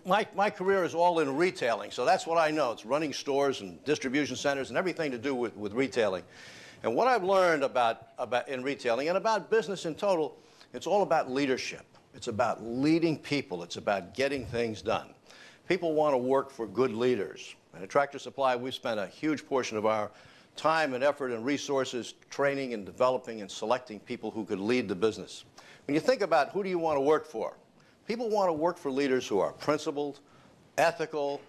my career is all in retailing, so that's what I know. It's running stores and distribution centers and everything to do with retailing. And what I've learned about in retailing and about business in total, it's all about leadership. It's about leading people. It's about getting things done. People want to work for good leaders. And at Tractor Supply, we've spent a huge portion of our time and effort and resources training and developing and selecting people who could lead the business. When you think about who do you want to work for, people want to work for leaders who are principled, ethical,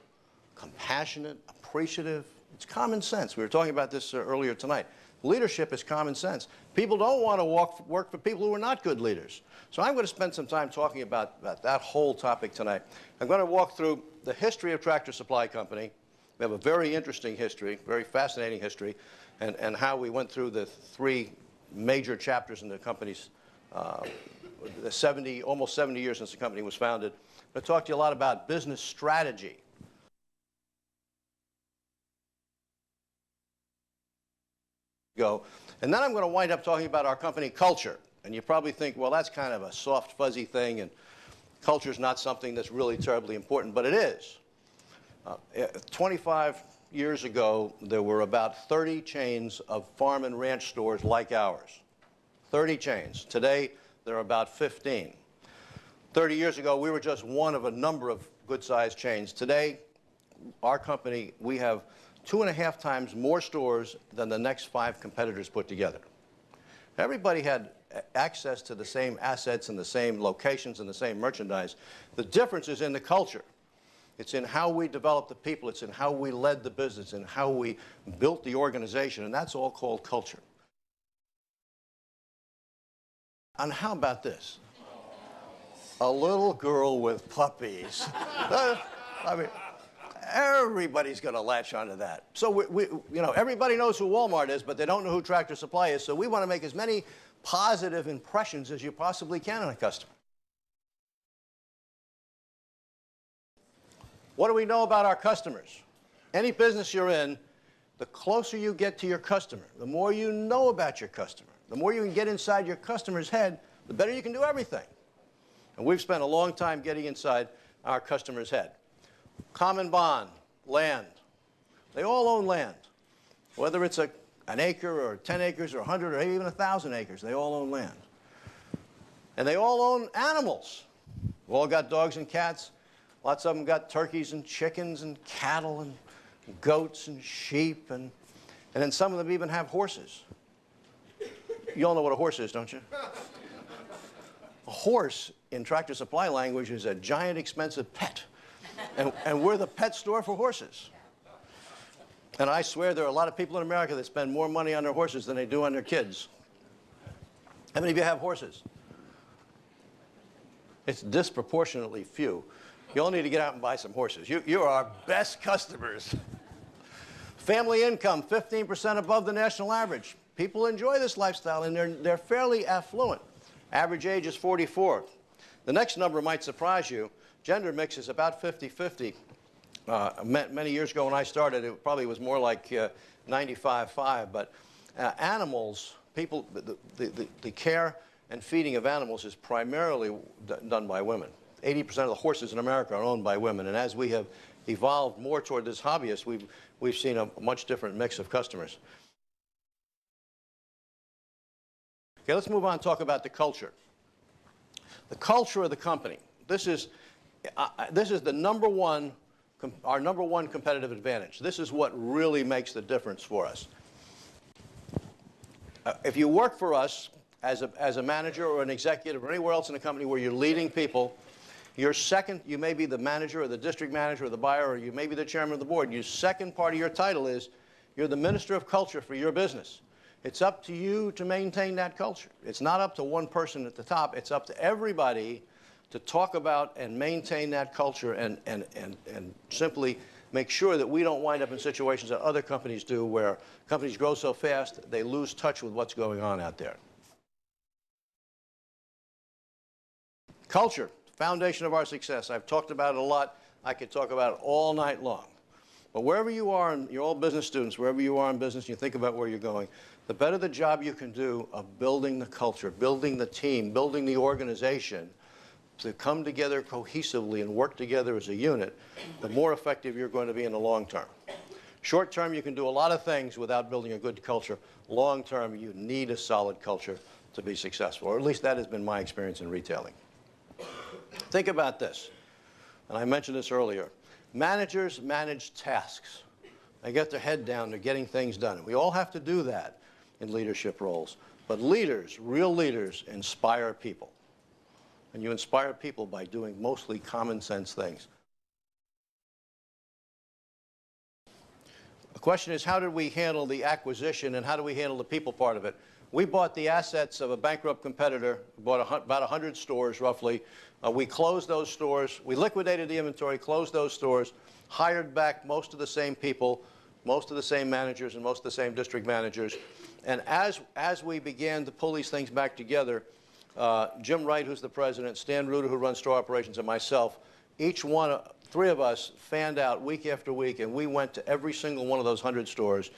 compassionate, appreciative. It's common sense. We were talking about this earlier tonight. Leadership is common sense. People don't want to work for people who are not good leaders. So I'm going to spend some time talking about that whole topic tonight. I'm going to walk through the history of Tractor Supply Company. We have a very interesting history, very fascinating history, and how we went through the three major chapters in the company's almost 70 years since the company was founded. I'm going to talk to you a lot about business strategy. And then I'm going to wind up talking about our company culture. And you probably think, well, that's kind of a soft, fuzzy thing, and culture is not something that's really terribly important, but it is. 25 years ago, there were about 30 chains of farm and ranch stores like ours. 30 chains. Today, there are about 15. 30 years ago, we were just one of a number of good-sized chains. Today, our company, we have 2.5 times more stores than the next 5 competitors put together. Everybody had access to the same assets and the same locations and the same merchandise. The difference is in the culture. It's in how we developed the people. It's in how we led the business and how we built the organization, and that's all called culture. And how about this? A little girl with puppies. I mean, everybody's going to latch onto that. So everybody knows who Walmart is, but they don't know who Tractor Supply is. So we want to make as many positive impressions as you possibly can on a customer. What do we know about our customers? Any business you're in, the closer you get to your customer, the more you know about your customer, the more you can get inside your customer's head, the better you can do everything. And we've spent a long time getting inside our customer's head. Common bond, land. They all own land. Whether it's an acre or 10 acres or 100 or even 1,000 acres, they all own land. And they all own animals. We've all got dogs and cats. Lots of them got turkeys and chickens and cattle and goats and sheep, and then some of them even have horses. You all know what a horse is, don't you? A horse, in Tractor Supply language, is a giant expensive pet. And we're the pet store for horses. And I swear there are a lot of people in America that spend more money on their horses than they do on their kids. How many of you have horses? It's disproportionately few. You all need to get out and buy some horses. You are our best customers. Family income, 15% above the national average. People enjoy this lifestyle, and they're fairly affluent. Average age is 44. The next number might surprise you. Gender mix is about 50-50. Many years ago when I started, it probably was more like 95-5. But animals, people, the care and feeding of animals is primarily done by women. 80% of the horses in America are owned by women, and as we have evolved more toward this hobbyist, we've seen a much different mix of customers. Okay, let's move on and talk about the culture. The culture of the company. This is the our number one competitive advantage. This is what really makes the difference for us. If you work for us as a manager or an executive or anywhere else in the company where you're leading people, you may be the manager or the district manager or the buyer, or you may be the chairman of the board. Your second part of your title is you're the minister of culture for your business. It's up to you to maintain that culture. It's not up to one person at the top. It's up to everybody to talk about and maintain that culture and simply make sure that we don't wind up in situations that other companies do, where companies grow so fast they lose touch with what's going on out there. Culture. Foundation of our success. I've talked about it a lot. I could talk about it all night long. But wherever you are, and you're all business students, wherever you are in business, you think about where you're going, the better the job you can do of building the culture, building the team, building the organization, to come together cohesively and work together as a unit, the more effective you're going to be in the long term. Short term, you can do a lot of things without building a good culture. Long term, you need a solid culture to be successful, or at least that has been my experience in retailing. Think about this, and I mentioned this earlier. Managers manage tasks. They get their head down, they're getting things done. And we all have to do that in leadership roles. But leaders, real leaders, inspire people. And you inspire people by doing mostly common sense things. The question is, how did we handle the acquisition and how do we handle the people part of it? We bought the assets of a bankrupt competitor, bought about 100 stores roughly. We closed those stores. We liquidated the inventory, closed those stores, hired back most of the same people, most of the same managers, and most of the same district managers. And as we began to pull these things back together, Jim Wright, who's the president, Stan Ruder, who runs store operations, and myself, three of us fanned out week after week, and we went to every single one of those 100 stores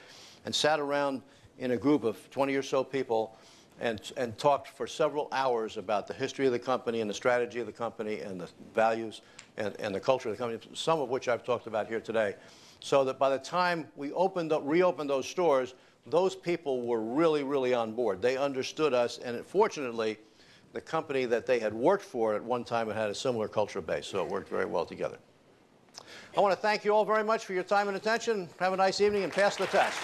and sat around in a group of 20 or so people and talked for several hours about the history of the company and the strategy of the company and the values and the culture of the company, some of which I've talked about here today. So that by the time we reopened those stores, those people were really, really on board. They understood us, and fortunately, the company that they had worked for at one time had a similar culture base, so it worked very well together. I want to thank you all very much for your time and attention. Have a nice evening and pass the test.